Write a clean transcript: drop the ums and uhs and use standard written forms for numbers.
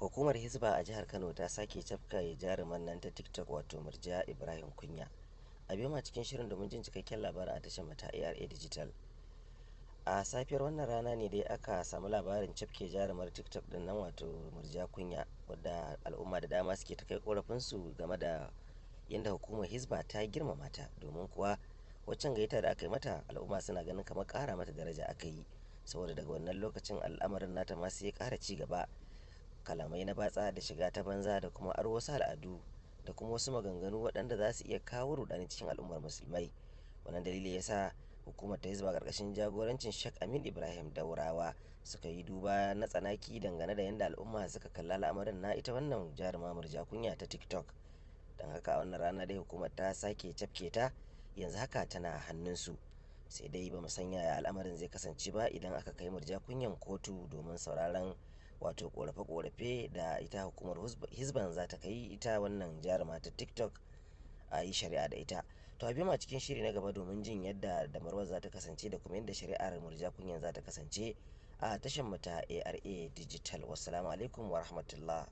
Hukumar Hisba a jihar Kano ta sake cafke jaruman nan ta TikTok wato Murja Ibrahim Kunya. A biyu ma cikin shirin domin jin cikakken labarin a tashar mata ARA Digital. A safiyar wannan rana ne dai aka samu labarin cafke jarumar TikTok din nan wato Murja Kunya, wadda al'umma da dama suke ta kai korafinsu game da yadda hukumar Hisba ta girmama ta, domin kuwa waccan gaita da aka yi mata al'umma suna ganin kamar ƙara mata daraja aka yi, saboda daga wannan lokacin al'amarin nata ma sai ya ƙara ci gaba. Kalamai na batsa da shiga ta banza da kuma aro wasu al'adu da kuma wasu maganganu waɗanda za su iya kawo rudani cikin al'ummar musulmai. Wannan dalili ya sa hukumar ta Hisba ƙarƙashin jagorancin Sheikh Amin Ibrahim Daurawa suka yi duba na tsanaki dangane da yadda al'umma suka kalla al'amarin na ita wannan jaruma Murja Kunya ta TikTok. Don haka a wannan rana dai hukumar ta sake cafke ta, yanzu haka tana hannunsu. Sai dai ba mu san yaya al'amarin zai kasance ba idan aka kai Murja Kunyan kotu domin sauraron wato korafe-korafe da ita hukumar Hisban za ta kai ita wannan jaruma ta TikTok a yi shari'a da ita. To a biyu ma cikin shiri na gaba domin jin yadda damarwar za ta kasance da kuma yadda shari'ar Murja Kunyan za ta kasance a tashar mata ARA Digital. Wassalamu alaikum wa rahmatullah.